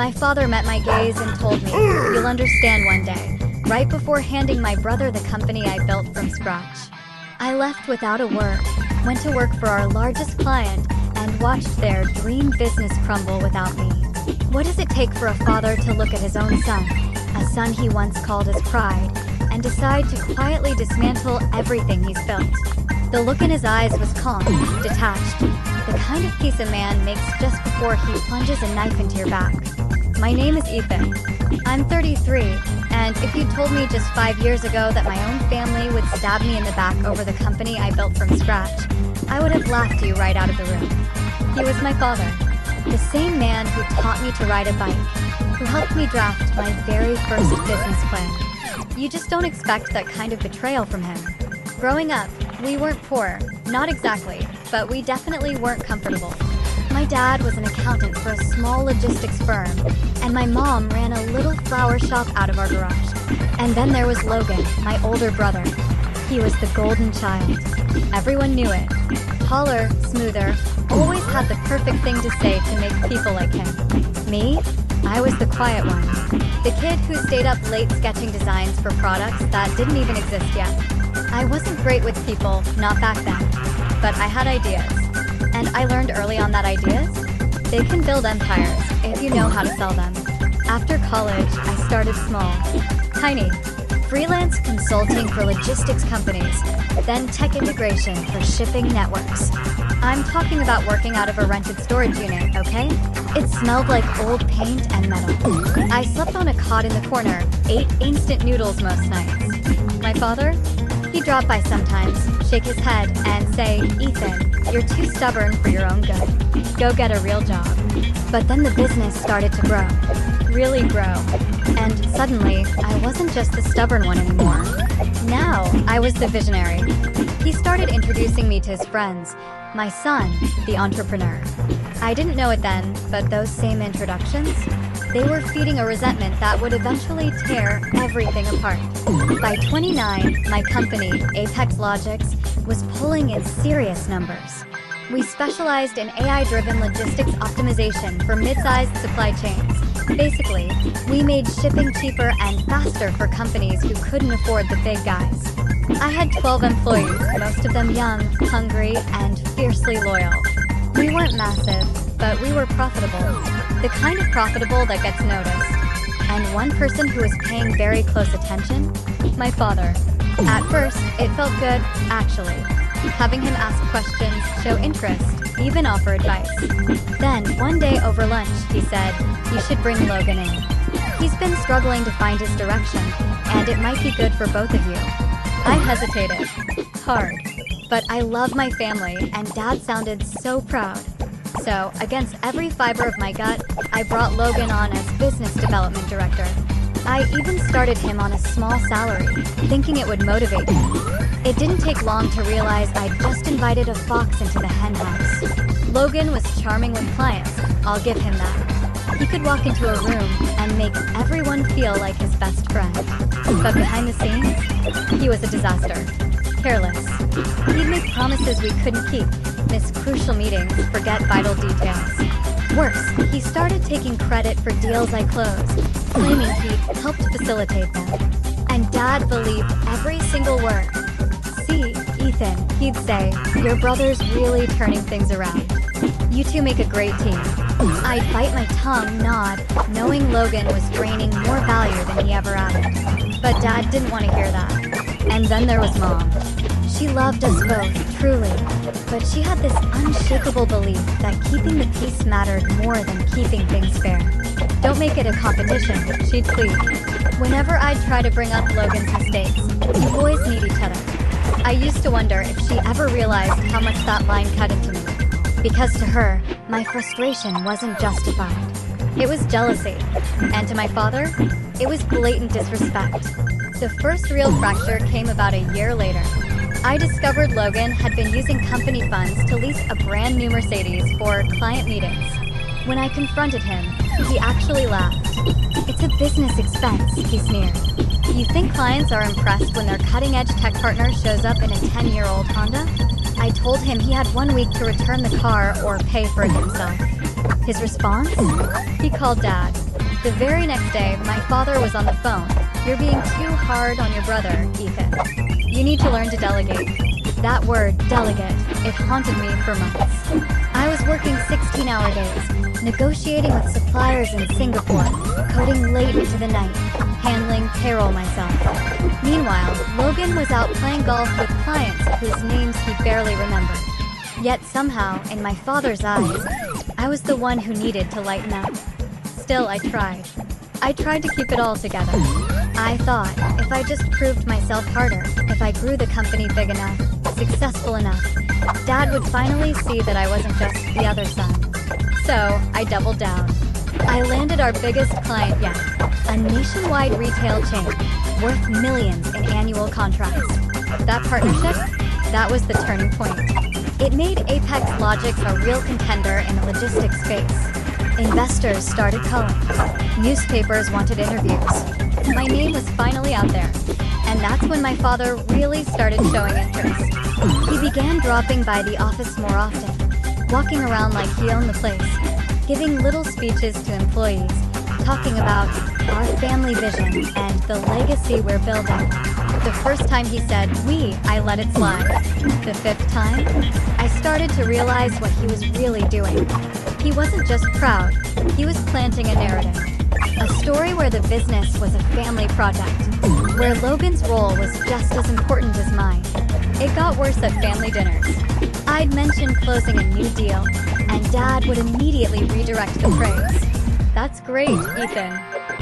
My father met my gaze and told me, "You'll understand one day," right before handing my brother the company I built from scratch. I left without a word, went to work for our largest client, and watched their dream business crumble without me. What does it take for a father to look at his own son, a son he once called his pride, and decide to quietly dismantle everything he's built? The look in his eyes was calm, detached, the kind of peace a man makes just before he plunges a knife into your back. My name is Ethan. I'm 33, and if you told me just 5 years ago that my own family would stab me in the back over the company I built from scratch, I would have laughed you right out of the room. He was my father, the same man who taught me to ride a bike, who helped me draft my very first business plan. You just don't expect that kind of betrayal from him. Growing up, we weren't poor, not exactly, but we definitely weren't comfortable. My dad was an accountant for a small logistics firm, and my mom ran a little flower shop out of our garage. And then there was Logan, my older brother. He was the golden child. Everyone knew it. Taller, smoother, always had the perfect thing to say to make people like him. Me? I was the quiet one. The kid who stayed up late sketching designs for products that didn't even exist yet. I wasn't great with people, not back then, but I had ideas. And I learned early on that ideas, they can build empires if you know how to sell them. After college, I started small, tiny, freelance consulting for logistics companies, then tech integration for shipping networks. I'm talking about working out of a rented storage unit, okay? It smelled like old paint and metal. I slept on a cot in the corner, ate instant noodles most nights. My father? He'd drop by sometimes, shake his head, and say, "Ethan, you're too stubborn for your own good. Go get a real job." But then the business started to grow, really grow. And suddenly, I wasn't just the stubborn one anymore. Now, I was the visionary. He started introducing me to his friends, my son, the entrepreneur. I didn't know it then, but those same introductions, they were feeding a resentment that would eventually tear everything apart. By 29, my company, Apex Logics, was pulling in serious numbers. We specialized in AI-driven logistics optimization for mid-sized supply chains. Basically, we made shipping cheaper and faster for companies who couldn't afford the big guys. I had 12 employees, most of them young, hungry, and fiercely loyal. We weren't massive, but we were profitable. The kind of profitable that gets noticed. And one person who was paying very close attention? My father. At first, it felt good, actually. Having him ask questions, show interest, even offer advice. Then, one day over lunch, he said, "You should bring Logan in. He's been struggling to find his direction, and it might be good for both of you." I hesitated. Hard. But I love my family, and Dad sounded so proud. So, against every fiber of my gut, I brought Logan on as business development director. I even started him on a small salary, thinking it would motivate him. It didn't take long to realize I'd just invited a fox into the hen house. Logan was charming with clients, I'll give him that. He could walk into a room and make everyone feel like his best friend. But behind the scenes, he was a disaster. Careless. He'd make promises we couldn't keep, miss crucial meetings, forget vital details. Worse, he started taking credit for deals I closed, claiming he'd helped facilitate them. And Dad believed every single word. "See, Ethan," he'd say, "your brother's really turning things around. You two make a great team." I'd bite my tongue, nod, knowing Logan was draining more value than he ever added. But Dad didn't want to hear that. And then there was Mom. She loved us both, truly, but she had this unshakable belief that keeping the peace mattered more than keeping things fair. "Don't make it a competition," she'd plead. Whenever I'd try to bring up Logan's mistakes, you boys need each other. I used to wonder if she ever realized how much that line cut into me. Because to her, my frustration wasn't justified. It was jealousy. And to my father, it was blatant disrespect. The first real fracture came about a year later. I discovered Logan had been using company funds to lease a brand new Mercedes for client meetings. When I confronted him, he actually laughed. "It's a business expense," he sneered. "You think clients are impressed when their cutting-edge tech partner shows up in a 10-year-old Honda?" I told him he had 1 week to return the car or pay for it himself. His response? He called Dad. The very next day, my father was on the phone. "You're being too hard on your brother, Ethan. You need to learn to delegate." That word, delegate, it haunted me for months. I was working 16-hour days, negotiating with suppliers in Singapore, coding late into the night, handling payroll myself. Meanwhile, Logan was out playing golf with clients whose names he barely remembered. Yet somehow, in my father's eyes, I was the one who needed to lighten up. Still, I tried. I tried to keep it all together. I thought, if I just proved myself harder, if I grew the company big enough, successful enough, Dad would finally see that I wasn't just the other son. So, I doubled down. I landed our biggest client yet, a nationwide retail chain, worth millions in annual contracts. That partnership? That was the turning point. It made Apex Logics a real contender in the logistics space. Investors started calling. Newspapers wanted interviews. My name was finally out there. And that's when my father really started showing interest. He began dropping by the office more often, walking around like he owned the place, giving little speeches to employees, talking about our family vision and the legacy we're building. The first time he said "we," I let it slide. The fifth time, I started to realize what he was really doing. He wasn't just proud, he was planting a narrative. A story where the business was a family project, where Logan's role was just as important as mine. It got worse at family dinners. I'd mention closing a new deal, and Dad would immediately redirect the praise. "That's great, Ethan."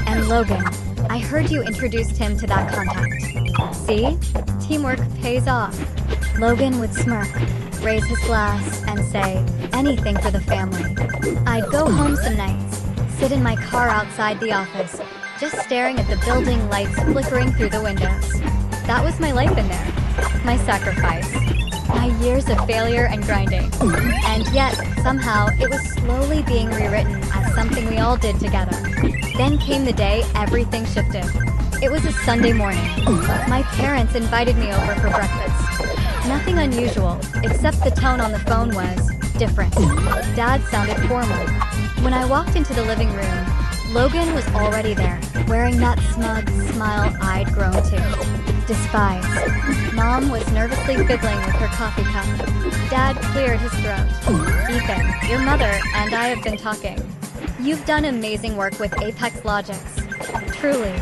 And Logan, I heard you introduced him to that contact. See? Teamwork pays off. Logan would smirk, raise his glass, and say, "Anything for the family." I'd go home some nights, sit in my car outside the office, just staring at the building lights flickering through the windows. That was my life in there. My sacrifice. My years of failure and grinding. And yet, somehow, it was slowly being rewritten as something we all did together. Then came the day everything shifted. It was a Sunday morning. My parents invited me over for breakfast. Nothing unusual, except the tone on the phone was different. Dad sounded formal. When I walked into the living room, Logan was already there, wearing that smug smile I'd grown to. Despise. Mom was nervously fiddling with her coffee cup. Dad cleared his throat. "Ethan, your mother and I have been talking. You've done amazing work with Apex Logics. Truly.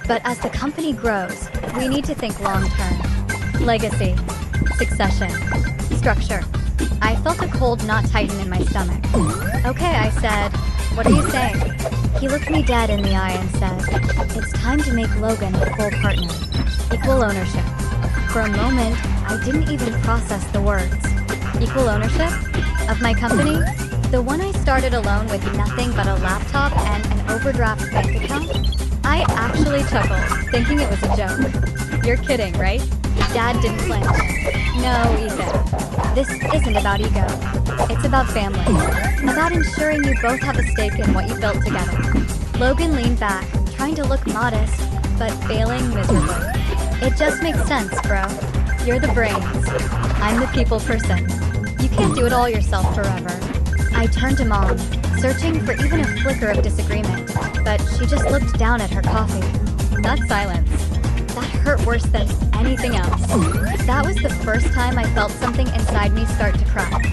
But as the company grows, we need to think long-term. Legacy. Succession. Structure." I felt a cold knot tighten in my stomach. "Okay," I said. "What are you saying?" He looked me dead in the eye and said, "It's time to make Logan a full partner. Equal ownership." For a moment, I didn't even process the words. Equal ownership? Of my company? The one I started alone with nothing but a laptop and an overdraft bank account? I actually chuckled, thinking it was a joke. "You're kidding, right?" Dad didn't flinch. "No, Ethan. This isn't about ego. It's about family. About ensuring you both have a stake in what you built together." Logan leaned back, trying to look modest, but failing miserably. "It just makes sense, bro. You're the brains. I'm the people person. You can't do it all yourself forever." I turned to Mom, searching for even a flicker of disagreement, but she just looked down at her coffee. That silence. That hurt worse than anything else. That was the first time I felt something inside me start to crack.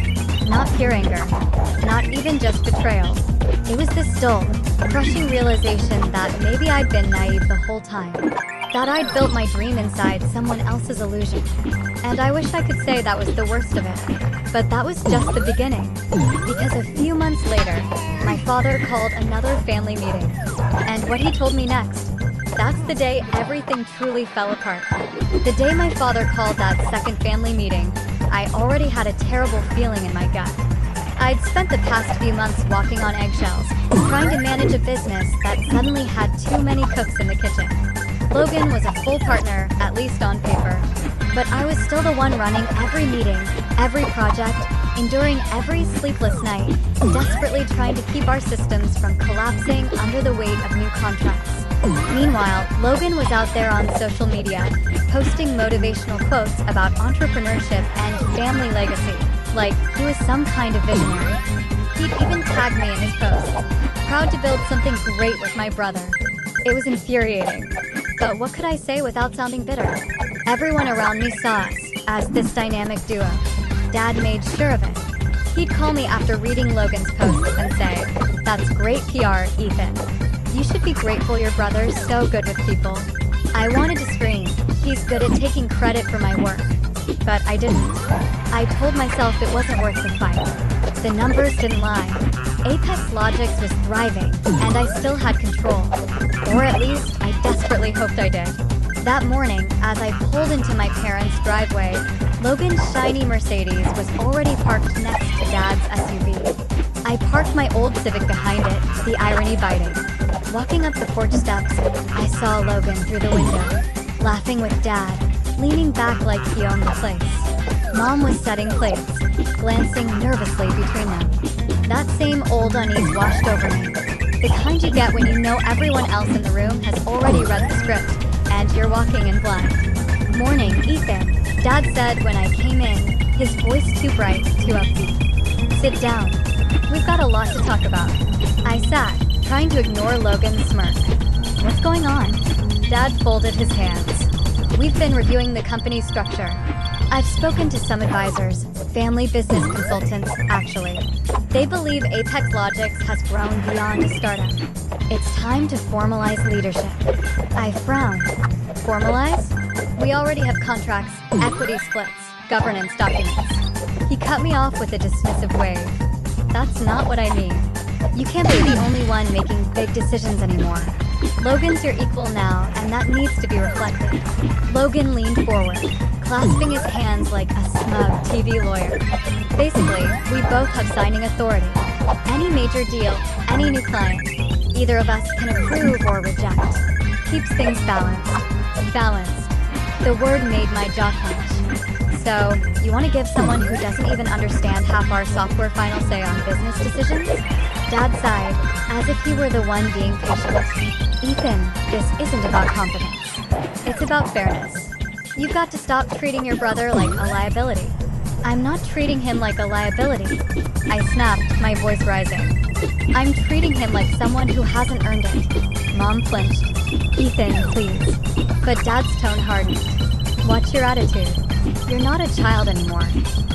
Not pure anger. Not even just betrayal. It was this dull, crushing realization that maybe I'd been naive the whole time. That I'd built my dream inside someone else's illusion. And I wish I could say that was the worst of it. But that was just the beginning. Because a few months later, my father called another family meeting. And what he told me next, that's the day everything truly fell apart. The day my father called that second family meeting, I already had a terrible feeling in my gut. I'd spent the past few months walking on eggshells, trying to manage a business that suddenly had too many cooks in the kitchen. Logan was a full partner, at least on paper. But I was still the one running every meeting, every project, enduring every sleepless night, desperately trying to keep our systems from collapsing under the weight of new contracts. Meanwhile, Logan was out there on social media, posting motivational quotes about entrepreneurship and family legacy, like he was some kind of visionary. He'd even tag me in his posts, proud to build something great with my brother. It was infuriating. But what could I say without sounding bitter? Everyone around me saw us as this dynamic duo. Dad made sure of it. He'd call me after reading Logan's posts and say, "That's great PR, Ethan. You should be grateful your brother's so good with people." I wanted to scream, "He's good at taking credit for my work." But I didn't. I told myself it wasn't worth the fight. The numbers didn't lie. Apex Logix was thriving, and I still had control. Or at least, I desperately hoped I did. That morning, as I pulled into my parents' driveway, Logan's shiny Mercedes was already parked next to Dad's SUV. I parked my old Civic behind it, the irony biting. Walking up the porch steps, I saw Logan through the window, laughing with Dad, leaning back like he owned the place. Mom was setting plates, glancing nervously between them. That same old unease washed over me. The kind you get when you know everyone else in the room has already read the script, and you're walking in blind. "Morning, Ethan," Dad said when I came in, his voice too bright, too upbeat. "Sit down. We've got a lot to talk about." I sat, trying to ignore Logan's smirk. "What's going on?" Dad folded his hands. "We've been reviewing the company's structure. I've spoken to some advisors, family business consultants, actually. They believe Apex Logix has grown beyond a startup. It's time to formalize leadership." I frowned. "Formalize? We already have contracts, equity splits, governance documents." He cut me off with a dismissive wave. "That's not what I mean. You can't be the only one making big decisions anymore. Logan's your equal now, and that needs to be reflected." Logan leaned forward, clasping his hands like a smug TV lawyer. "Basically, we both have signing authority. Any major deal, any new client, either of us can approve or reject. Keeps things balanced." Balanced. The word made my jaw clench. "So, you want to give someone who doesn't even understand half our software final say on business decisions?" Dad sighed, as if he were the one being patient. "Ethan, this isn't about competence. It's about fairness. You've got to stop treating your brother like a liability." "I'm not treating him like a liability." I snapped, my voice rising. "I'm treating him like someone who hasn't earned it." Mom flinched. "Ethan, please." But Dad's tone hardened. "Watch your attitude. You're not a child anymore.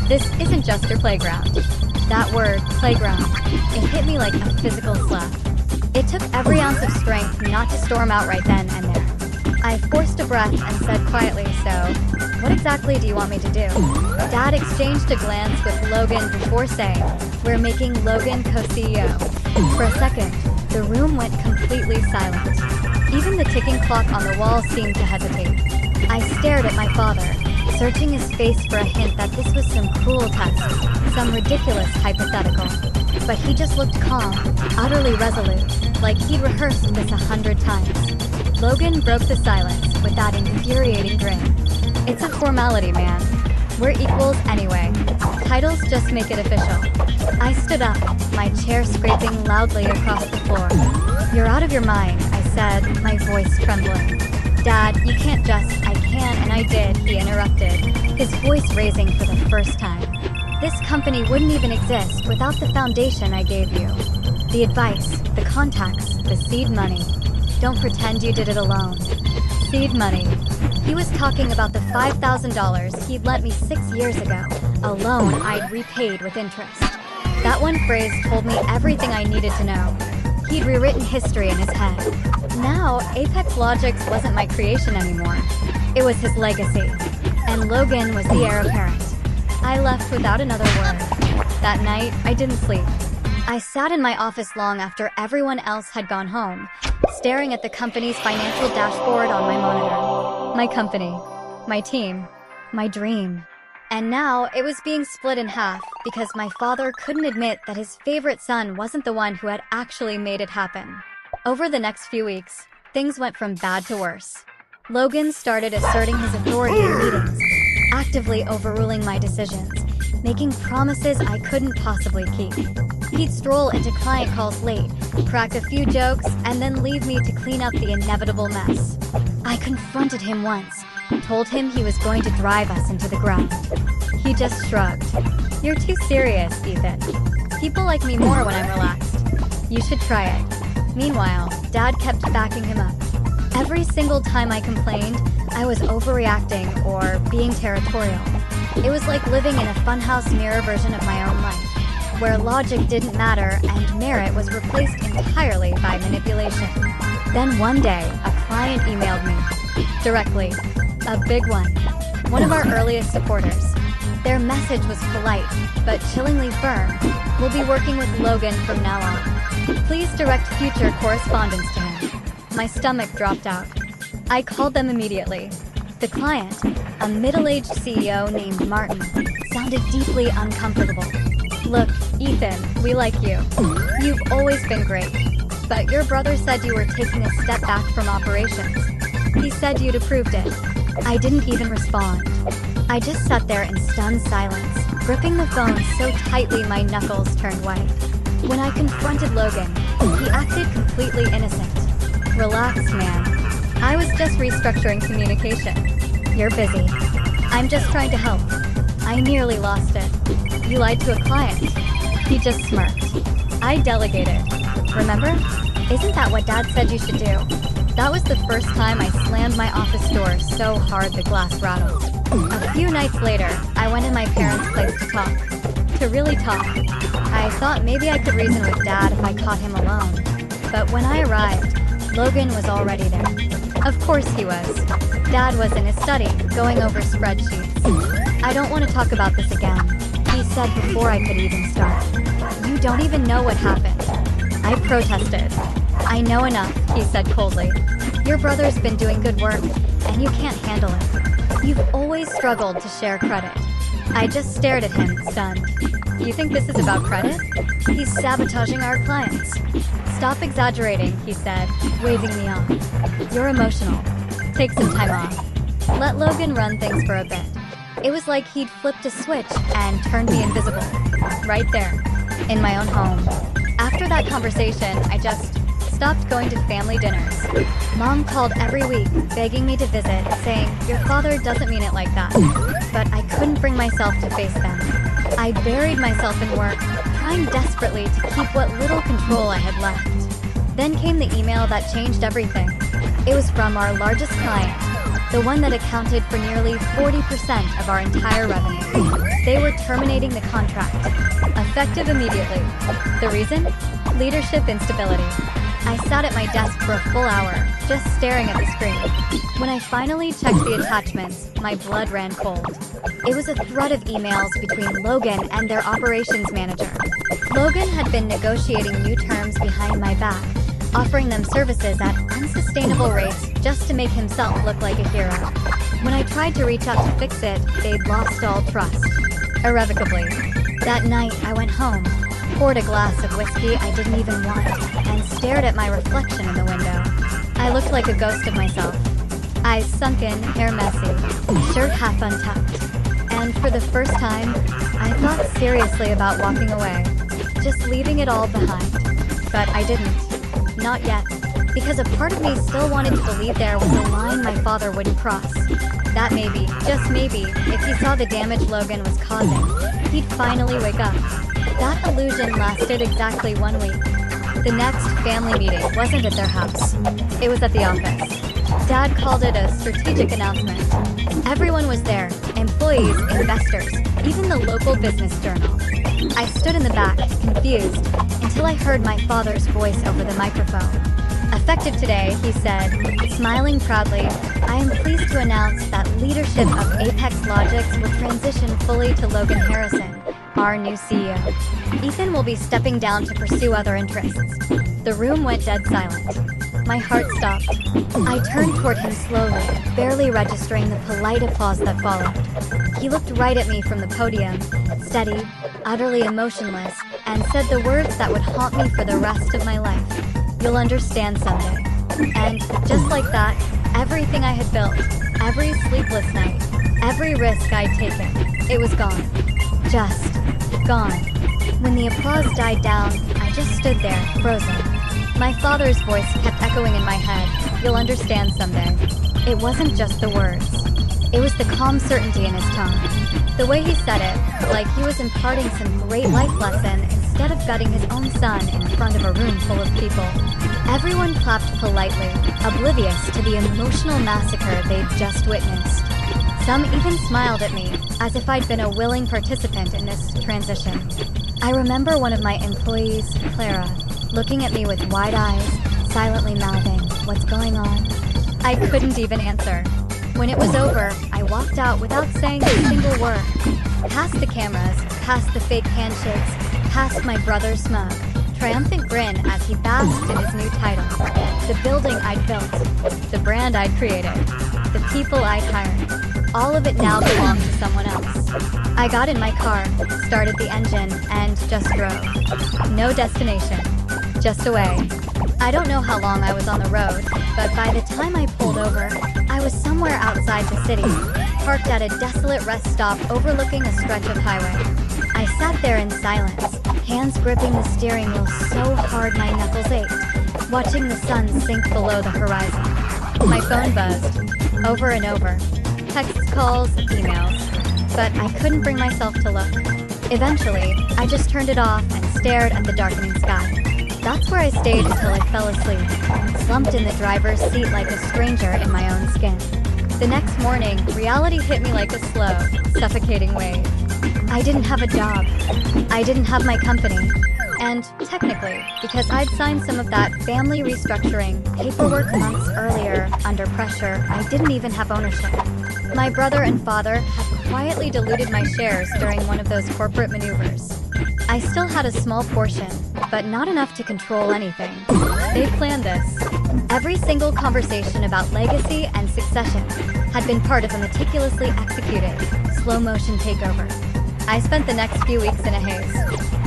This isn't just your playground." That word, playground, it hit me like a physical slap. It took every ounce of strength not to storm out right then and there. I forced a breath and said quietly, "So, what exactly do you want me to do?" Dad exchanged a glance with Logan before saying, "We're making Logan co-CEO." For a second, the room went completely silent. Even the ticking clock on the wall seemed to hesitate. I stared at my father, searching his face for a hint that this was some cruel test, some ridiculous hypothetical. But he just looked calm, utterly resolute, like he'd rehearsed this 100 times. Logan broke the silence with that infuriating grin. "It's a formality, man. We're equals anyway. Titles just make it official." I stood up, my chair scraping loudly across the floor. "You're out of your mind," I said, my voice trembling. "Dad, you can't just, I can and I did," he interrupted, his voice raising for the first time. "This company wouldn't even exist without the foundation I gave you. The advice, the contacts, the seed money. Don't pretend you did it alone." Seed money. He was talking about the $5,000 he'd lent me 6 years ago, a loan I'd repaid with interest. That one phrase told me everything I needed to know. He'd rewritten history in his head. Now, Apex Logix wasn't my creation anymore. It was his legacy. And Logan was the heir apparent. I left without another word. That night, I didn't sleep. I sat in my office long after everyone else had gone home, staring at the company's financial dashboard on my monitor. My company, my team, my dream. And now it was being split in half because my father couldn't admit that his favorite son wasn't the one who had actually made it happen. Over the next few weeks, things went from bad to worse. Logan started asserting his authority in meetings, actively overruling my decisions, making promises I couldn't possibly keep. He'd stroll into client calls late, crack a few jokes, and then leave me to clean up the inevitable mess. I confronted him once, told him he was going to drive us into the ground. He just shrugged. "You're too serious, Ethan. People like me more when I'm relaxed." You should try it. Meanwhile, Dad kept backing him up. Every single time I complained, I was overreacting or being territorial. It was like living in a funhouse mirror version of my own life, where logic didn't matter and merit was replaced entirely by manipulation. Then one day, a client emailed me. Directly. A big one. One of our earliest supporters. Their message was polite, but chillingly firm. We'll be working with Logan from now on. Please direct future correspondence to him. My stomach dropped out. I called them immediately. The client, a middle-aged CEO named Martin, sounded deeply uncomfortable. Look, Ethan, we like you. You've always been great. But your brother said you were taking a step back from operations. He said you'd approved it. I didn't even respond. I just sat there in stunned silence, gripping the phone so tightly my knuckles turned white. When I confronted Logan, he acted completely innocent. Relax, man. I was just restructuring communication. You're busy. I'm just trying to help. I nearly lost it. You lied to a client. He just smirked. I delegated. Remember? Isn't that what Dad said you should do? That was the first time I slammed my office door so hard the glass rattled. A few nights later, I went in my parents' place to talk. To really talk. I thought maybe I could reason with Dad if I caught him alone. But when I arrived, Logan was already there. Of course he was. Dad was in his study, going over spreadsheets. I don't want to talk about this again, he said before I could even start. You don't even know what happened. I protested. I know enough, he said coldly. Your brother's been doing good work, and you can't handle it. You've always struggled to share credit. I just stared at him, stunned. You think this is about credit? He's sabotaging our clients. Stop exaggerating, he said, waving me off. You're emotional. Take some time off. Let Logan run things for a bit. It was like he'd flipped a switch and turned me invisible. Right there, in my own home. After that conversation, I just stopped going to family dinners. Mom called every week, begging me to visit, saying, your father doesn't mean it like that. But I couldn't bring myself to face them. I buried myself in work, trying desperately to keep what little control I had left. Then came the email that changed everything. It was from our largest client, the one that accounted for nearly 40% of our entire revenue. They were terminating the contract, effective immediately. The reason? Leadership instability. I sat at my desk for a full hour, just staring at the screen. When I finally checked the attachments, my blood ran cold. It was a thread of emails between Logan and their operations manager. Logan had been negotiating new terms behind my back, offering them services at unsustainable rates just to make himself look like a hero. When I tried to reach out to fix it, they'd lost all trust. Irrevocably. That night, I went home, poured a glass of whiskey I didn't even want, and stared at my reflection in the window. I looked like a ghost of myself. Eyes sunken, hair messy, shirt half untucked. And for the first time, I thought seriously about walking away, just leaving it all behind. But I didn't. Not yet. Because a part of me still wanted to believe there was a line my father wouldn't cross. That maybe, just maybe, if he saw the damage Logan was causing, he'd finally wake up. That illusion lasted exactly 1 week. The next family meeting wasn't at their house. It was at the office. Dad called it a strategic announcement. Everyone was there, employees, investors, even the local business journal. I stood in the back, confused, until I heard my father's voice over the microphone. Effective today, he said, smiling proudly, I am pleased to announce that leadership of Apex Logics will transition fully to Logan Harrison, our new CEO. Ethan will be stepping down to pursue other interests. The room went dead silent. My heart stopped. I turned toward him slowly, barely registering the polite applause that followed. He looked right at me from the podium, steady, utterly emotionless, and said the words that would haunt me for the rest of my life. You'll understand someday. And just like that, everything I had built, every sleepless night, every risk I'd taken, it was gone. Just gone. When the applause died down, I just stood there, frozen. My father's voice kept echoing in my head, you'll understand someday. It wasn't just the words. It was the calm certainty in his tone. The way he said it, like he was imparting some great life lesson instead of gutting his own son in front of a room full of people. Everyone clapped politely, oblivious to the emotional massacre they'd just witnessed. Some even smiled at me, as if I'd been a willing participant in this transition. I remember one of my employees, Clara, looking at me with wide eyes, silently mouthing, "What's going on?" I couldn't even answer. When it was over, I walked out without saying a single word. Past the cameras, past the fake handshakes, past my brother's smug, triumphant grin as he basked in his new title. The building I'd built, the brand I'd created, the people I'd hired, all of it now belonged to someone else. I got in my car, started the engine, and just drove. No destination, just away. I don't know how long I was on the road, but by the time I pulled over, I was somewhere outside the city, parked at a desolate rest stop overlooking a stretch of highway. I sat there in silence, hands gripping the steering wheel so hard my knuckles ached, watching the sun sink below the horizon. My phone buzzed, over and over. Texts, calls, emails. But I couldn't bring myself to look. Eventually, I just turned it off and stared at the darkening sky. That's where I stayed until I fell asleep, slumped in the driver's seat like a stranger in my own skin. The next morning, reality hit me like a slow, suffocating wave. I didn't have a job. I didn't have my company. And technically, because I'd signed some of that family restructuring paperwork months earlier under pressure, I didn't even have ownership. My brother and father had quietly diluted my shares during one of those corporate maneuvers. I still had a small portion, but not enough to control anything. They planned this. Every single conversation about legacy and succession had been part of a meticulously executed, slow-motion takeover. I spent the next few weeks in a haze.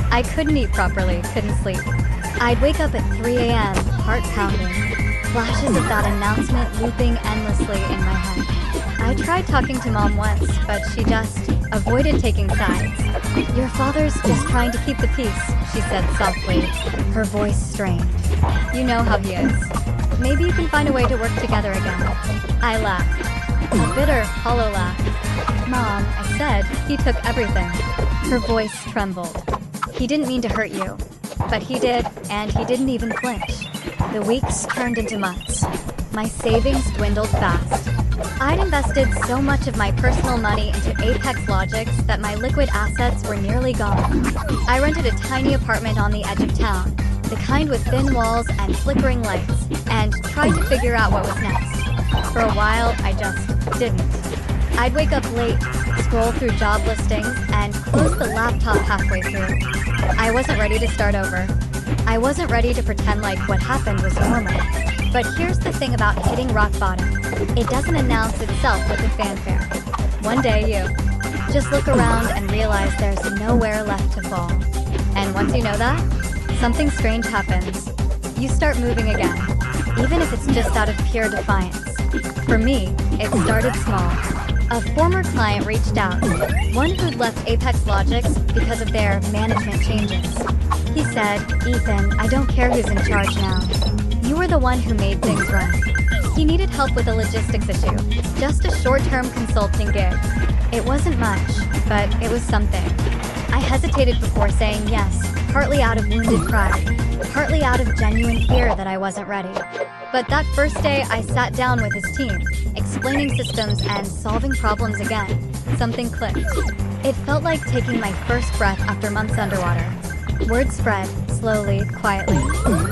I couldn't eat properly, couldn't sleep. I'd wake up at 3 a.m., heart pounding, flashes of that announcement looping endlessly in my head. I tried talking to Mom once, but she just avoided taking sides. "Your father's just trying to keep the peace," she said softly, her voice strained. "You know how he is. Maybe you can find a way to work together again." I laughed, a bitter, hollow laugh. "Mom," I said, "he took everything." Her voice trembled. "He didn't mean to hurt you." But he did, and he didn't even flinch. The weeks turned into months. My savings dwindled fast. I'd invested so much of my personal money into Apex Logics that my liquid assets were nearly gone. I rented a tiny apartment on the edge of town, the kind with thin walls and flickering lights, and tried to figure out what was next. For a while, I just didn't. I'd wake up late, scroll through job listings, and close the laptop halfway through. I wasn't ready to start over. I wasn't ready to pretend like what happened was normal. But here's the thing about hitting rock bottom. It doesn't announce itself with a fanfare. One day you just look around and realize there's nowhere left to fall. And once you know that, something strange happens. You start moving again, even if it's just out of pure defiance. For me, it started small. A former client reached out, one who'd left Apex Logics because of their management changes. He said, "Ethan, I don't care who's in charge now. You were the one who made things run." He needed help with a logistics issue, just a short-term consulting gig. It wasn't much, but it was something. I hesitated before saying yes, partly out of wounded pride, partly out of genuine fear that I wasn't ready. But that first day, I sat down with his team, explaining systems and solving problems again. Something clicked. It felt like taking my first breath after months underwater. Word spread, slowly, quietly.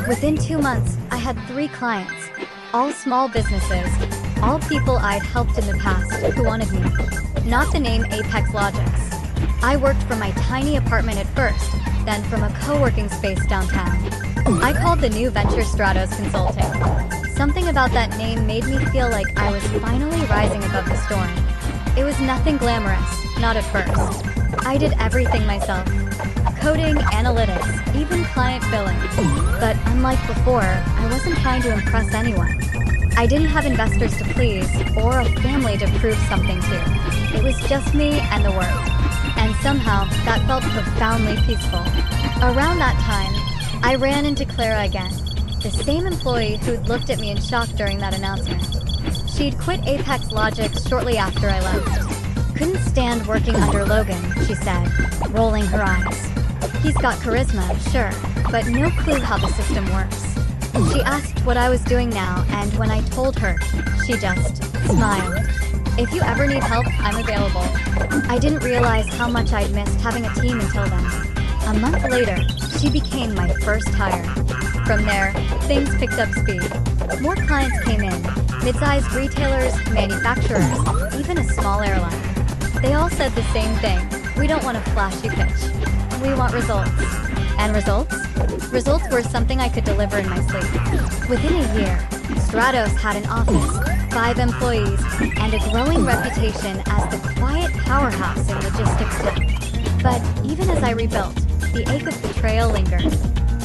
Within 2 months, I had 3 clients, all small businesses, all people I'd helped in the past who wanted me. Not the name Apex Logics. I worked from my tiny apartment at first, then from a co-working space downtown. I called the new venture Stratos Consulting. Something about that name made me feel like I was finally rising above the storm. It was nothing glamorous, not at first. I did everything myself. Coding, analytics, even client billing. But unlike before, I wasn't trying to impress anyone. I didn't have investors to please or a family to prove something to. It was just me and the work. And somehow, that felt profoundly peaceful. Around that time, I ran into Clara again, the same employee who'd looked at me in shock during that announcement. She'd quit Apex Logics shortly after I left. Couldn't stand working under Logan, she said, rolling her eyes. He's got charisma, sure, but no clue how the system works. She asked what I was doing now, and when I told her, she just smiled. If you ever need help, I'm available. I didn't realize how much I'd missed having a team until then. A month later, she became my first hire. From there, things picked up speed. More clients came in, mid-sized retailers, manufacturers, even a small airline. They all said the same thing. We don't want a flashy pitch. We want results. And results? Results were something I could deliver in my sleep. Within a year, Stratos had an office, 5 employees, and a growing reputation as the quiet powerhouse in logistics tech. But even as I rebuilt, the ache of betrayal lingered.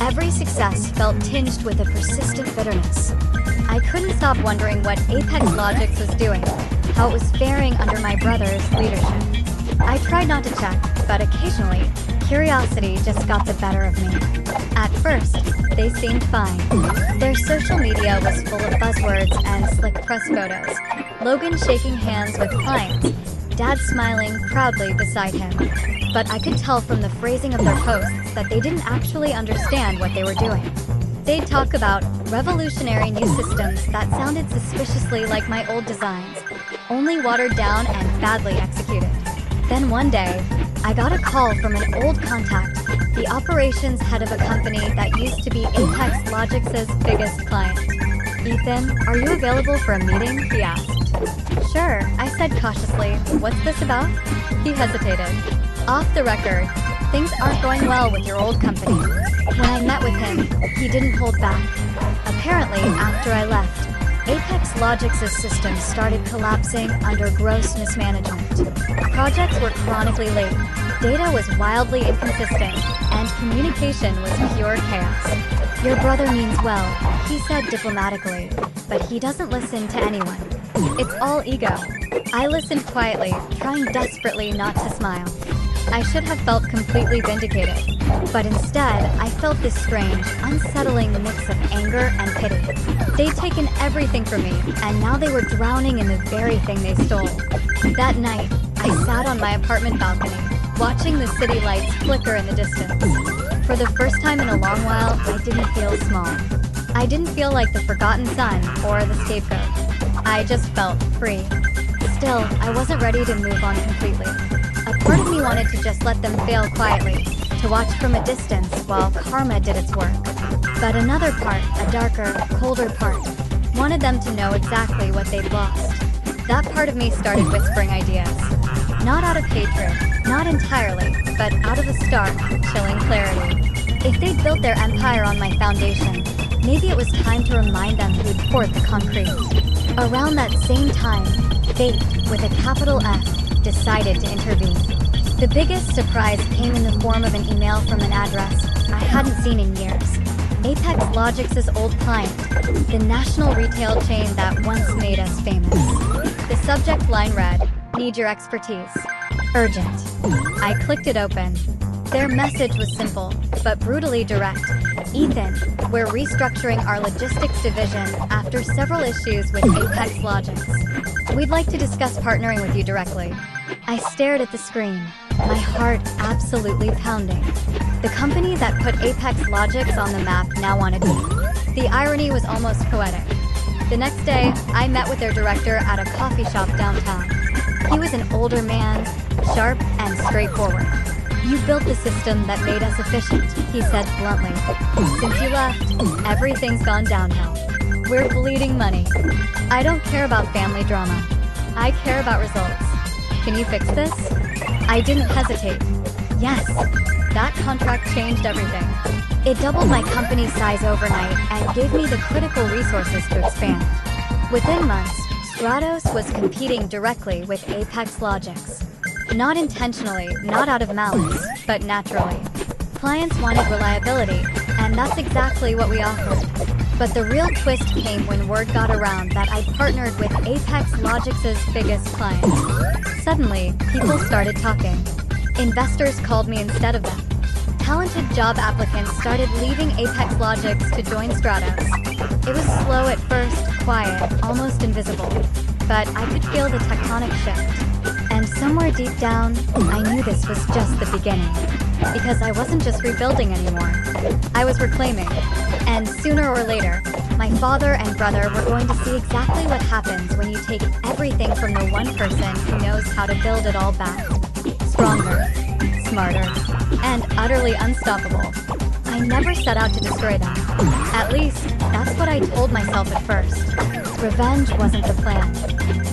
Every success felt tinged with a persistent bitterness. I couldn't stop wondering what Apex Logics was doing, how it was faring under my brother's leadership. I tried not to check, but occasionally, curiosity just got the better of me. At first, they seemed fine. Their social media was full of buzzwords and slick press photos. Logan shaking hands with clients, Dad smiling proudly beside him. But I could tell from the phrasing of their posts that they didn't actually understand what they were doing. They'd talk about revolutionary new systems that sounded suspiciously like my old designs, only watered down and badly executed. Then one day, I got a call from an old contact, the operations head of a company that used to be Apex Logics' biggest client. Ethan, are you available for a meeting? He asked. Sure, I said cautiously. What's this about? He hesitated. Off the record, things aren't going well with your old company. When I met with him, he didn't hold back. Apparently, after I left, Apex Logics' systems started collapsing under gross mismanagement. Projects were chronically late, data was wildly inconsistent, and communication was pure chaos. Your brother means well, he said diplomatically, but he doesn't listen to anyone. It's all ego. I listened quietly, trying desperately not to smile. I should have felt completely vindicated, but instead, I felt this strange, unsettling mix of anger and pity. They'd taken everything from me, and now they were drowning in the very thing they stole. That night, I sat on my apartment balcony, watching the city lights flicker in the distance. For the first time in a long while, I didn't feel small. I didn't feel like the forgotten son or the scapegoat. I just felt free. Still, I wasn't ready to move on completely. A part of me wanted to just let them fail quietly, to watch from a distance while karma did its work. But another part, a darker, colder part, wanted them to know exactly what they'd lost. That part of me started whispering ideas. Not out of hatred, not entirely, but out of a stark, chilling clarity. If they'd built their empire on my foundation, maybe it was time to remind them who'd poured the concrete. Around that same time, fate, with a capital F, decided to intervene. The biggest surprise came in the form of an email from an address I hadn't seen in years. Apex Logics' old client, the national retail chain that once made us famous. The subject line read, "Need your expertise. Urgent." I clicked it open. Their message was simple, but brutally direct. Ethan, we're restructuring our logistics division after several issues with Apex Logics. We'd like to discuss partnering with you directly. I stared at the screen, my heart absolutely pounding. The company that put Apex Logics on the map now wanted me. The irony was almost poetic. The next day, I met with their director at a coffee shop downtown. He was an older man, sharp and straightforward. "You built the system that made us efficient," he said bluntly. "Since you left, everything's gone downhill. We're bleeding money. I don't care about family drama. I care about results. Can you fix this?" I didn't hesitate. Yes, that contract changed everything. It doubled my company's size overnight and gave me the critical resources to expand. Within months, Stratos was competing directly with Apex Logics. Not intentionally, not out of malice, but naturally. Clients wanted reliability, and that's exactly what we offered. But the real twist came when word got around that I'd partnered with Apex Logics' biggest client. Suddenly, people started talking. Investors called me instead of them. Talented job applicants started leaving Apex Logics to join Stratos. It was slow at first, quiet, almost invisible. But I could feel the tectonic shift. And somewhere deep down, I knew this was just the beginning. because I wasn't just rebuilding anymore. I was reclaiming. And sooner or later, my father and brother were going to see exactly what happens when you take everything from the one person who knows how to build it all back. Stronger, smarter, and utterly unstoppable. I never set out to destroy them. At least, that's what I told myself at first. Revenge wasn't the plan.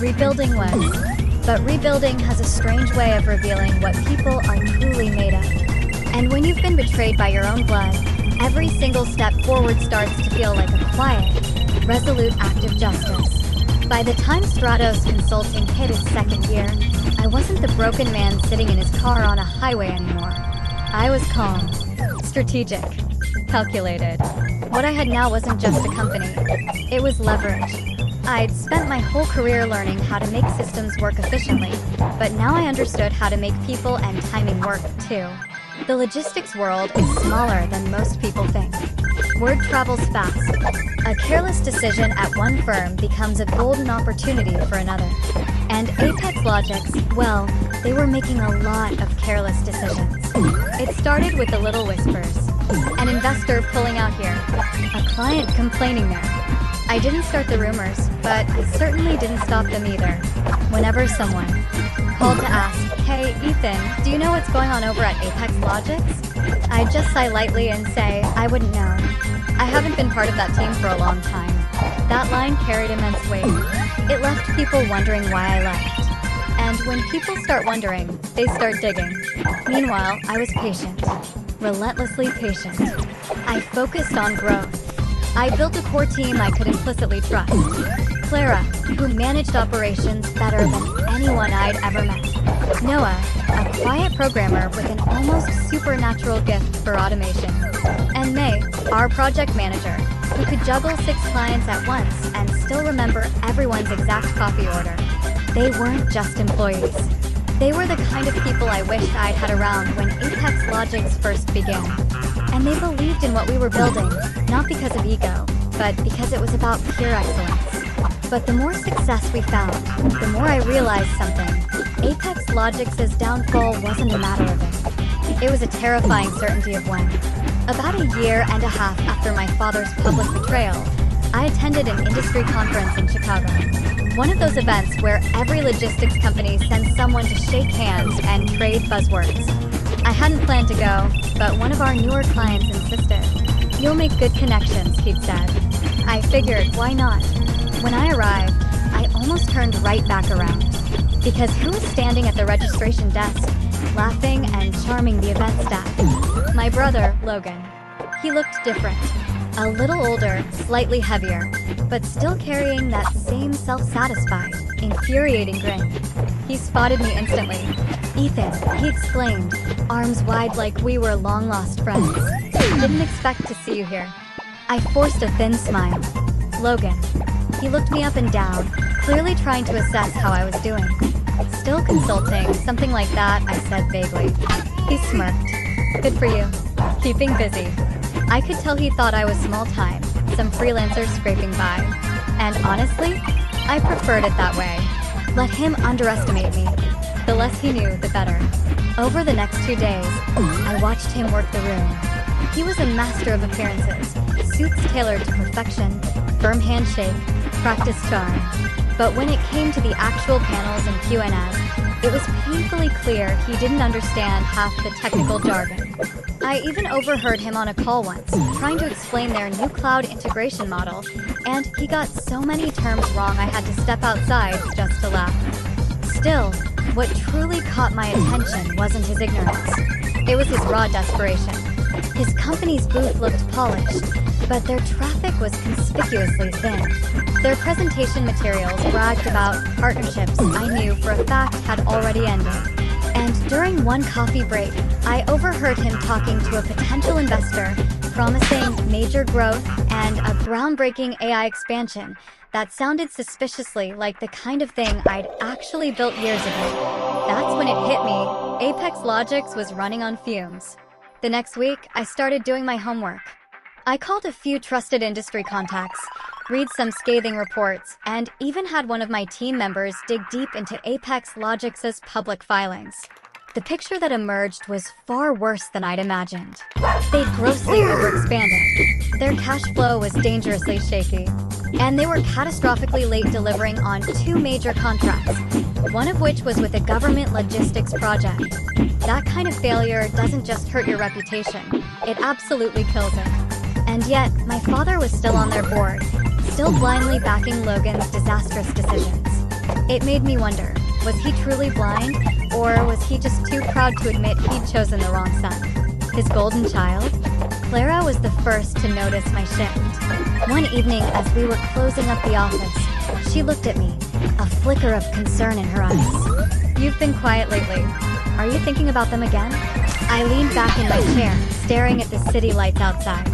Rebuilding was. But rebuilding has a strange way of revealing what people are truly made of. And when you've been betrayed by your own blood, every single step forward starts to feel like a quiet, resolute act of justice. By the time Stratos Consulting hit its second year, I wasn't the broken man sitting in his car on a highway anymore. I was calm, strategic, calculated. What I had now wasn't just a company. It was leverage. I'd spent my whole career learning how to make systems work efficiently, but now I understood how to make people and timing work, too. The logistics world is smaller than most people think. Word travels fast. A careless decision at one firm becomes a golden opportunity for another. And Apex Logics, well, they were making a lot of careless decisions. It started with the little whispers. An investor pulling out here. A client complaining there. I didn't start the rumors, but I certainly didn't stop them either. Whenever someone called to ask, "Hey, Ethan, do you know what's going on over at Apex Logics?" I'd just sigh lightly and say, I wouldn't know. I haven't been part of that team for a long time. That line carried immense weight. It left people wondering why I left. And when people start wondering, they start digging. Meanwhile, I was patient. Relentlessly patient. I focused on growth. I built a core team I could implicitly trust. Clara, who managed operations better than anyone I'd ever met. Noah, a quiet programmer with an almost supernatural gift for automation. And May, our project manager, who could juggle 6 clients at once and still remember everyone's exact coffee order. They weren't just employees. They were the kind of people I wished I'd had around when Apex Logics first began. And they believed in what we were building, not because of ego, but because it was about pure excellence. But the more success we found, the more I realized something. Apex Logics' downfall wasn't a matter of if. It was a terrifying certainty of when. About a year and a half after my father's public betrayal, I attended an industry conference in Chicago. One of those events where every logistics company sends someone to shake hands and trade buzzwords. I hadn't planned to go, but one of our newer clients insisted. "You'll make good connections," he'd said. I figured, why not? When I arrived, I almost turned right back around. Because who was standing at the registration desk, laughing and charming the event staff? My brother, Logan. He looked different. A little older, slightly heavier, but still carrying that same self-satisfied, infuriating grin. He spotted me instantly. "Ethan," he exclaimed, arms wide like we were long-lost friends. "Didn't expect to see you here." I forced a thin smile. "Logan." He looked me up and down, clearly trying to assess how I was doing. "Still consulting, something like that," I said vaguely. He smirked. "Good for you. Keeping busy." I could tell he thought I was small-time, some freelancer scraping by. And honestly, I preferred it that way. Let him underestimate me. The less he knew, the better. Over the next 2 days, I watched him work the room. He was a master of appearances, suits tailored to perfection, firm handshake, practice charm. But when it came to the actual panels and Q&As, it was painfully clear he didn't understand half the technical jargon. I even overheard him on a call once, trying to explain their new cloud integration model, and he got so many terms wrong I had to step outside just to laugh. Still, what truly caught my attention wasn't his ignorance. It was his raw desperation. His company's booth looked polished, but their traffic was conspicuously thin. Their presentation materials bragged about partnerships I knew for a fact had already ended. And during one coffee break, I overheard him talking to a potential investor, promising major growth and a groundbreaking AI expansion that sounded suspiciously like the kind of thing I'd actually built years ago. That's when it hit me. Apex Logics was running on fumes. The next week, I started doing my homework. I called a few trusted industry contacts, read some scathing reports, and even had one of my team members dig deep into Apex Logics' public filings. The picture that emerged was far worse than I'd imagined. They'd grossly overexpanded. Their cash flow was dangerously shaky. And they were catastrophically late delivering on 2 major contracts, one of which was with a government logistics project. That kind of failure doesn't just hurt your reputation, it absolutely kills it. And yet, my father was still on their board, still blindly backing Logan's disastrous decisions. It made me wonder, was he truly blind, or was he just too proud to admit he'd chosen the wrong son? His golden child? Clara was the first to notice my shift. One evening, as we were closing up the office, she looked at me, a flicker of concern in her eyes. "You've been quiet lately. Are you thinking about them again?" I leaned back in my chair, staring at the city lights outside.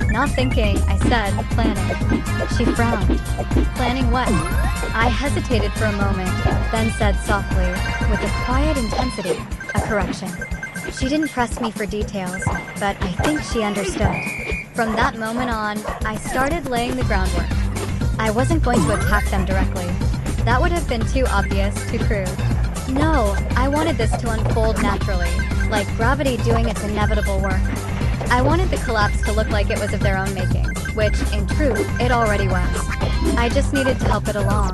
"Not thinking," I said, "planning." She frowned. "Planning what?" I hesitated for a moment, then said softly, with a quiet intensity, a correction. She didn't press me for details, but I think she understood. From that moment on, I started laying the groundwork. I wasn't going to attack them directly. That would have been too obvious, too crude. No, I wanted this to unfold naturally, like gravity doing its inevitable work. I wanted the collapse to look like it was of their own making, which, in truth, it already was. I just needed to help it along.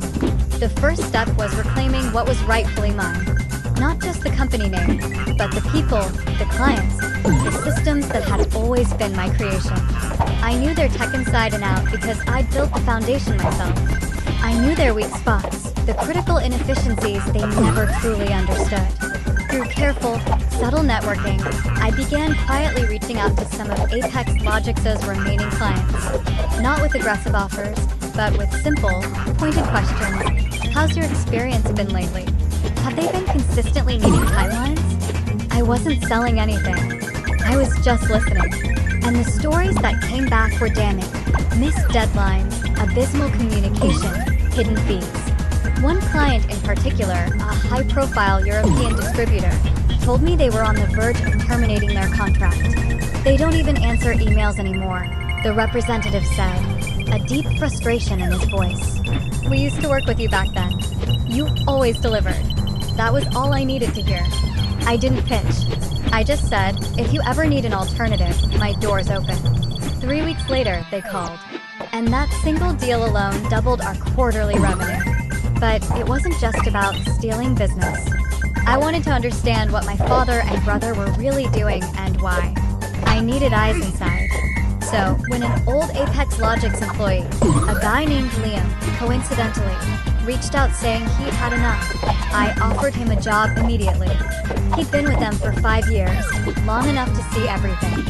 The first step was reclaiming what was rightfully mine. Not just the company name, but the people, the clients, the systems that had always been my creation. I knew their tech inside and out because I'd built the foundation myself. I knew their weak spots, the critical inefficiencies they never truly understood. Through careful, subtle networking, I began quietly reaching out to some of Apex Logix's remaining clients. Not with aggressive offers, but with simple, pointed questions. How's your experience been lately? Have they been consistently meeting timelines? I wasn't selling anything. I was just listening. And the stories that came back were damning. Missed deadlines, abysmal communication, hidden fees. One client in particular, a high-profile European distributor, told me they were on the verge of terminating their contract. They don't even answer emails anymore, the representative said, a deep frustration in his voice. "We used to work with you back then. You always delivered." That was all I needed to hear. I didn't pitch. I just said, "If you ever need an alternative, my door's open." 3 weeks later, they called. And that single deal alone doubled our quarterly revenue. But it wasn't just about stealing business. I wanted to understand what my father and brother were really doing and why. I needed eyes inside. So, when an old Apex Logix employee, a guy named Liam, coincidentally, reached out saying he'd had enough, I offered him a job immediately. He'd been with them for 5 years, long enough to see everything.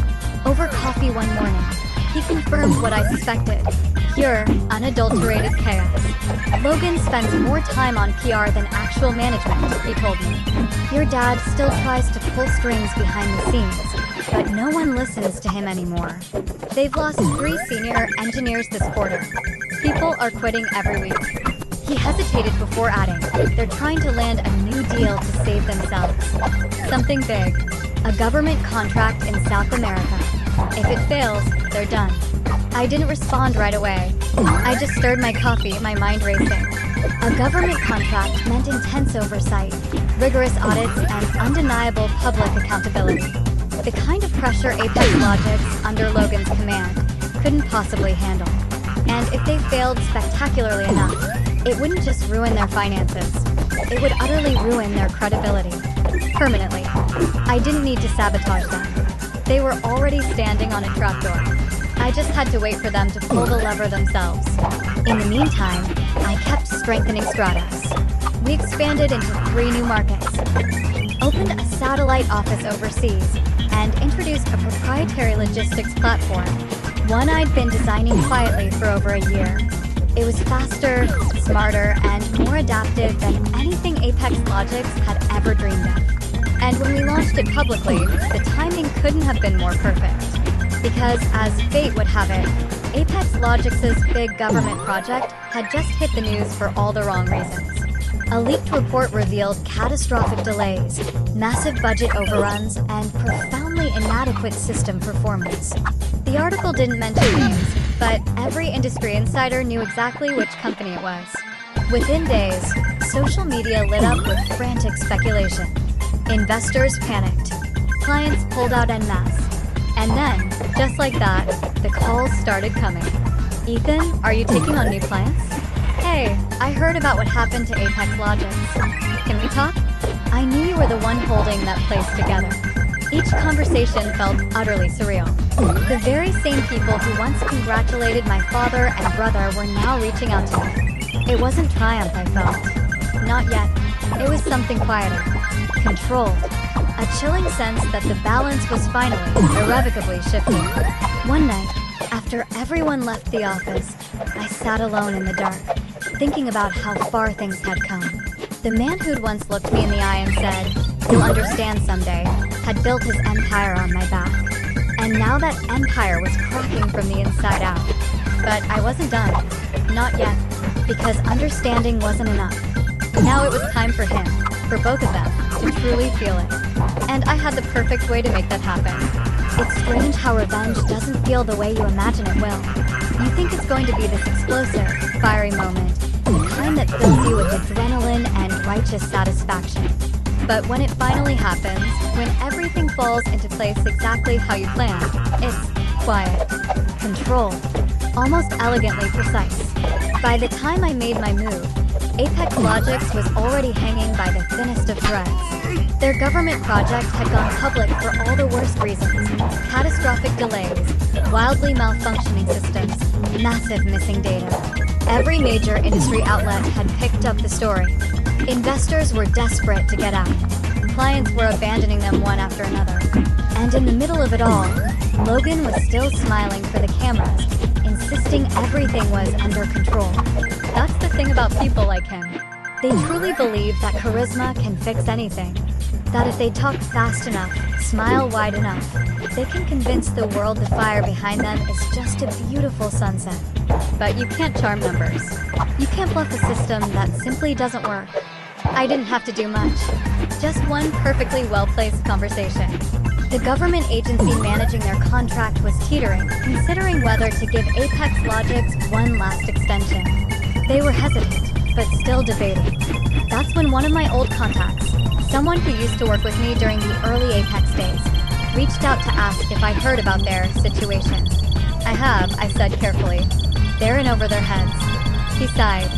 Over coffee one morning, he confirmed what I suspected. Pure, unadulterated chaos. Logan spends more time on PR than actual management, he told me. Your dad still tries to pull strings behind the scenes, but no one listens to him anymore. They've lost 3 senior engineers this quarter. People are quitting every week. He hesitated before adding, they're trying to land a new deal to save themselves. Something big. A government contract in South America. If it fails, they're done. I didn't respond right away. I just stirred my coffee, my mind racing. A government contract meant intense oversight, rigorous audits, and undeniable public accountability. The kind of pressure Apex Logix, under Logan's command, couldn't possibly handle. And if they failed spectacularly enough, it wouldn't just ruin their finances. It would utterly ruin their credibility. Permanently. I didn't need to sabotage them. They were already standing on a trapdoor. I just had to wait for them to pull the lever themselves. In the meantime, I kept strengthening Stratos. We expanded into 3 new markets, opened a satellite office overseas, and introduced a proprietary logistics platform, one I'd been designing quietly for over a year. It was faster, smarter, and more adaptive than anything Apex Logix had ever dreamed of. And when we launched it publicly, the timing couldn't have been more perfect. Because, as fate would have it, Apex Logix's big government project had just hit the news for all the wrong reasons. A leaked report revealed catastrophic delays, massive budget overruns, and profoundly inadequate system performance. The article didn't mention names, but every industry insider knew exactly which company it was. Within days, social media lit up with frantic speculation. Investors panicked. Clients pulled out en masse. And then, just like that, the calls started coming. Ethan, are you taking on new clients? Hey, I heard about what happened to Apex Logics. Can we talk? I knew you were the one holding that place together. Each conversation felt utterly surreal. The very same people who once congratulated my father and brother were now reaching out to me. It wasn't triumph I felt. Not yet. It was something quieter. Controlled. A chilling sense that the balance was finally, irrevocably shifting. One night, after everyone left the office, I sat alone in the dark, thinking about how far things had come. The man who'd once looked me in the eye and said, "You'll understand someday," had built his empire on my back. And now that empire was cracking from the inside out. But I wasn't done. Not yet. Because understanding wasn't enough. Now it was time for him, for both of them, to truly feel it. And I had the perfect way to make that happen. It's strange how revenge doesn't feel the way you imagine it will. You think it's going to be this explosive, fiery moment, the kind that fills you with adrenaline and righteous satisfaction. But when it finally happens, when everything falls into place exactly how you planned, it's quiet, controlled, almost elegantly precise. By the time I made my move, Apex Logics was already hanging by the thinnest of threads. Their government project had gone public for all the worst reasons. Catastrophic delays, wildly malfunctioning systems, massive missing data. Every major industry outlet had picked up the story. Investors were desperate to get out. Clients were abandoning them one after another. And in the middle of it all, Logan was still smiling for the cameras, insisting everything was under control. That's the thing about people like him. They truly believe that charisma can fix anything. That if they talk fast enough, smile wide enough, they can convince the world the fire behind them is just a beautiful sunset. But you can't charm numbers. You can't bluff a system that simply doesn't work. I didn't have to do much. Just one perfectly well-placed conversation. The government agency managing their contract was teetering, considering whether to give Apex Logics one last extension. They were hesitant, but still debating. That's when one of my old contacts, someone who used to work with me during the early Apex days, reached out to ask if I'd heard about their situation. I have, I said carefully. They're in over their heads. He sighed.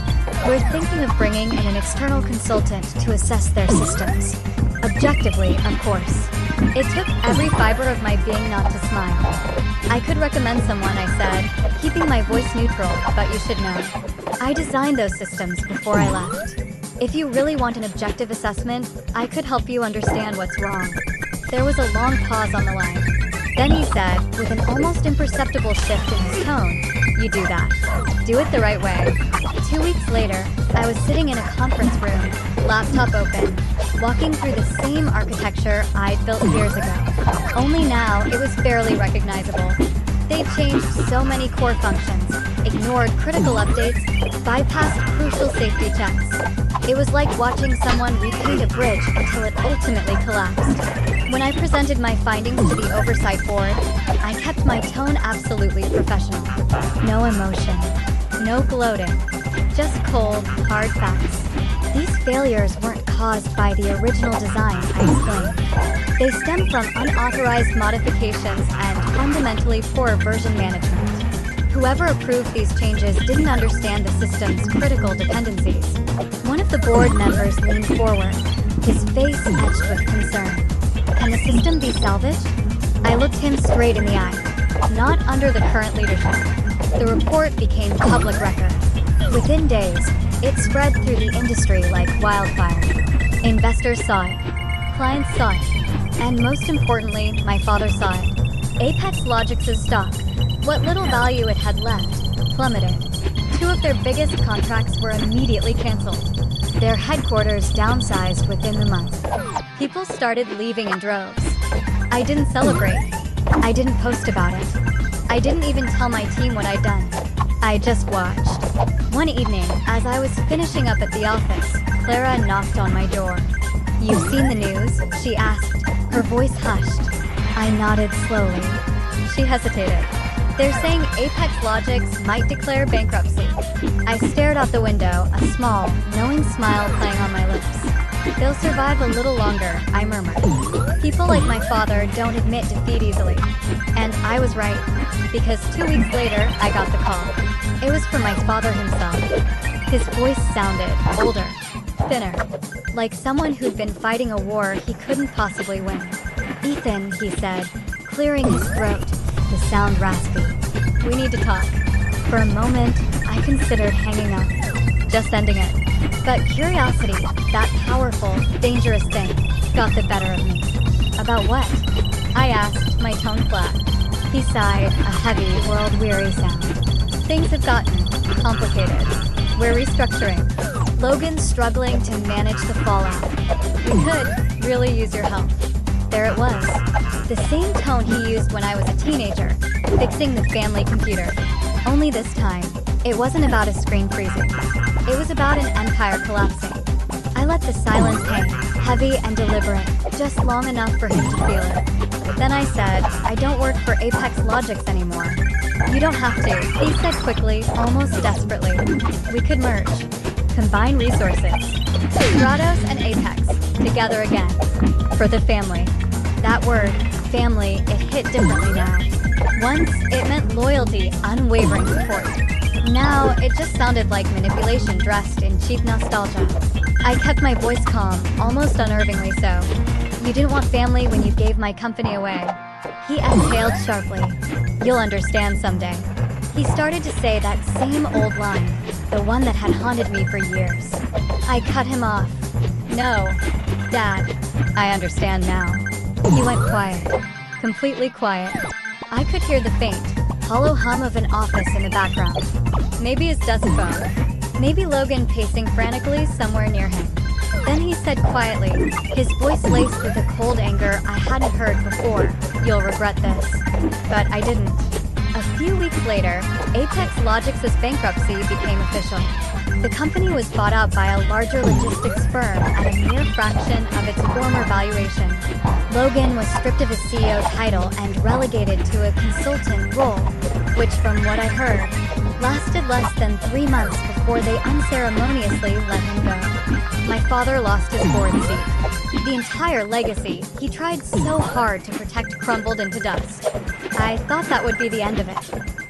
We're thinking of bringing in an external consultant to assess their systems. Objectively, of course. It took every fiber of my being not to smile. I could recommend someone, I said, keeping my voice neutral, but you should know. I designed those systems before I left. If you really want an objective assessment, I could help you understand what's wrong. There was a long pause on the line. Then he said, with an almost imperceptible shift in his tone, "You do that. Do it the right way." 2 weeks later, I was sitting in a conference room, laptop open, walking through the same architecture I'd built years ago. Only now, it was barely recognizable. They'd changed so many core functions, ignored critical updates, bypassed crucial safety checks. It was like watching someone repaint a bridge until it ultimately collapsed. When I presented my findings to the oversight board, I kept my tone absolutely professional. No emotion, no gloating, just cold, hard facts. These failures weren't caused by the original design, I explained. They stem from unauthorized modifications and fundamentally poor version management. Whoever approved these changes didn't understand the system's critical dependencies. One of the board members leaned forward, his face etched with concern. Can the system be salvaged? I looked him straight in the eye. Not under the current leadership. The report became public record. Within days, it spread through the industry like wildfire. Investors saw it. Clients saw it. And most importantly, my father saw it. Apex Logics' stock, what little value it had left, plummeted. 2 of their biggest contracts were immediately canceled. Their headquarters downsized within the month. People started leaving in droves. I didn't celebrate. I didn't post about it. I didn't even tell my team what I'd done. I just watched. One evening, as I was finishing up at the office, Clara knocked on my door. "You've seen the news?" she asked, her voice hushed. I nodded slowly. She hesitated. "They're saying Apex Logics might declare bankruptcy." I stared out the window, a small, knowing smile playing on my lips. They'll survive a little longer, I murmured. People like my father don't admit defeat easily. And I was right, because 2 weeks later, I got the call. It was from my father himself. His voice sounded older, thinner, like someone who'd been fighting a war he couldn't possibly win. "Ethan," he said, clearing his throat, the sound raspy. "We need to talk." For a moment, I considered hanging up, just ending it. But curiosity, that powerful, dangerous thing, got the better of me. "About what?" I asked, my tone flat. He sighed, a heavy, world-weary sound. "Things have gotten complicated. We're restructuring. Logan's struggling to manage the fallout. We could really use your help." There it was. The same tone he used when I was a teenager, fixing the family computer. Only this time, it wasn't about a screen freezing. It was about an empire collapsing. I let the silence hang, heavy and deliberate, just long enough for him to feel it. Then I said, "I don't work for Apex Logics anymore." "You don't have to," he said quickly, almost desperately. "We could merge. Combine resources. Stratos and Apex, together again. For the family." That word, family, it hit differently now. Once, it meant loyalty, unwavering support. Now, it just sounded like manipulation dressed in cheap nostalgia. I kept my voice calm, almost unnervingly so. "You didn't want family when you gave my company away." He exhaled sharply. "You'll understand someday." He started to say that same old line, the one that had haunted me for years. I cut him off. "No, Dad, I understand now." He went quiet, completely quiet. I could hear the faint, hollow hum of an office in the background. Maybe his desk phone. Maybe Logan pacing frantically somewhere near him. Then he said quietly, his voice laced with a cold anger I hadn't heard before, "You'll regret this." But I didn't. A few weeks later, Apex Logics' bankruptcy became official. The company was bought out by a larger logistics firm at a mere fraction of its former valuation. Logan was stripped of his CEO title and relegated to a consultant role, which, from what I heard, lasted less than 3 months before they unceremoniously let him go. My father lost his board seat. The entire legacy he tried so hard to protect crumbled into dust. I thought that would be the end of it.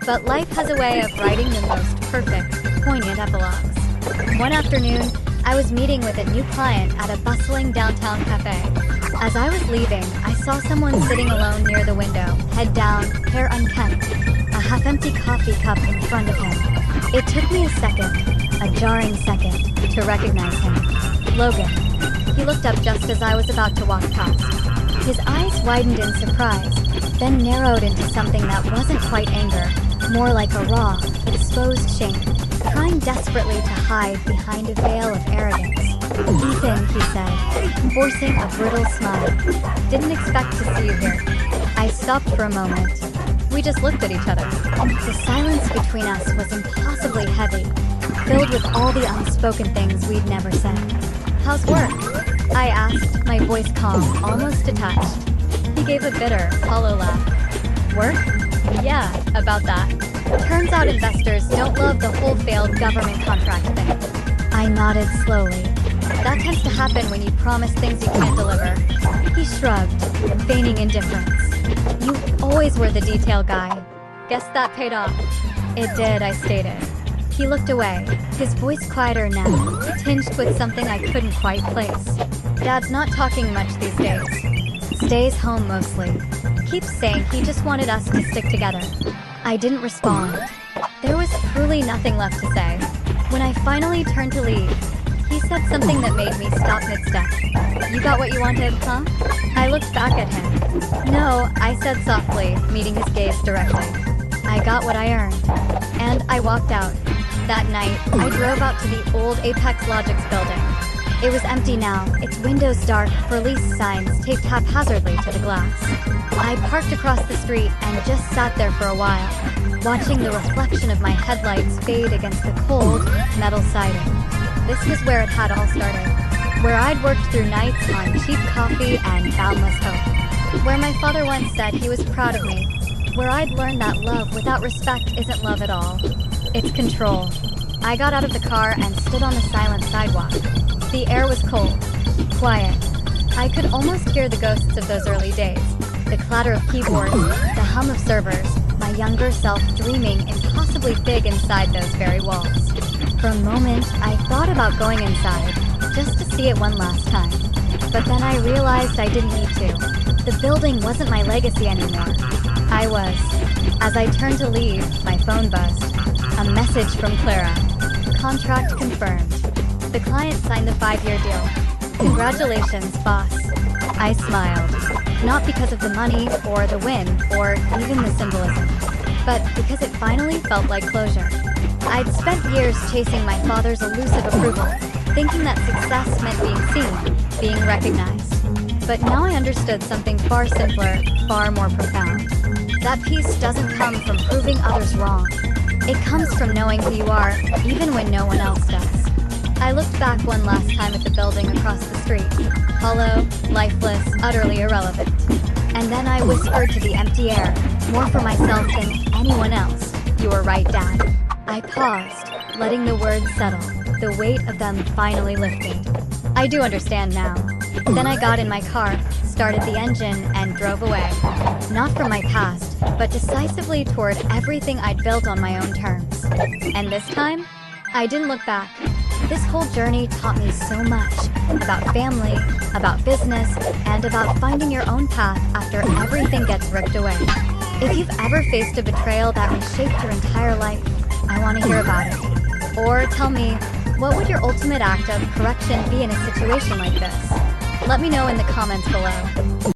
But life has a way of writing the most perfect, poignant epilogues. One afternoon, I was meeting with a new client at a bustling downtown cafe. As I was leaving, I saw someone sitting alone near the window, head down, hair unkempt, a half-empty coffee cup in front of him. It took me a second, a jarring second, to recognize him. Logan. He looked up just as I was about to walk past. His eyes widened in surprise, then narrowed into something that wasn't quite anger, more like a raw, exposed shame, trying desperately to hide behind a veil of arrogance. "Ethan," he said, forcing a brittle smile. "Didn't expect to see you here." I stopped for a moment. We just looked at each other. The silence between us was impossibly heavy, filled with all the unspoken things we'd never said. "How's work?" I asked, my voice calm, almost detached. He gave a bitter, hollow laugh. "Work? Yeah, about that. Turns out investors don't love the whole failed government contract thing." I nodded slowly. That tends to happen when you promise things you can't deliver. He shrugged, feigning indifference. "You always were the detail guy. Guess that paid off." "It did," I stated. He looked away, his voice quieter now, tinged with something I couldn't quite place. "Dad's not talking much these days. Stays home mostly. Keeps saying he just wanted us to stick together." I didn't respond. There was truly nothing left to say. When I finally turned to leave, he said something that made me stop mid-step. "You got what you wanted, huh?" I looked back at him. "No," I said softly, meeting his gaze directly. "I got what I earned." And I walked out. That night, I drove out to the old Apex Logics building. It was empty now, its windows dark, for lease signs taped haphazardly to the glass. I parked across the street and just sat there for a while, watching the reflection of my headlights fade against the cold, metal siding. This was where it had all started, where I'd worked through nights on cheap coffee and boundless hope, where my father once said he was proud of me, where I'd learned that love without respect isn't love at all. It's control. I got out of the car and stood on the silent sidewalk. The air was cold. quiet. I could almost hear the ghosts of those early days. The clatter of keyboards, the hum of servers, my younger self dreaming impossibly big inside those very walls. For a moment, I thought about going inside, just to see it one last time. But then I realized I didn't need to. The building wasn't my legacy anymore. I was. As I turned to leave, my phone buzzed. A message from Clara. Contract confirmed. The client signed the 5-year deal. Congratulations, boss. I smiled. Not because of the money, or the win, or even the symbolism, but because it finally felt like closure. I'd spent years chasing my father's elusive approval, thinking that success meant being seen, being recognized. But now I understood something far simpler, far more profound. That peace doesn't come from proving others wrong. It comes from knowing who you are, even when no one else does. I looked back one last time at the building across the street. Hollow, lifeless, utterly irrelevant. And then I whispered to the empty air, more for myself than anyone else. You were right, Dad. I paused, letting the words settle, the weight of them finally lifted. I do understand now. Then I got in my car, started the engine, and drove away. Not from my past, but decisively toward everything I'd built on my own terms. And this time, I didn't look back. This whole journey taught me so much about family, about business, and about finding your own path after everything gets ripped away. If you've ever faced a betrayal that reshaped your entire life, I want to hear about it. Or tell me, what would your ultimate act of correction be in a situation like this? Let me know in the comments below.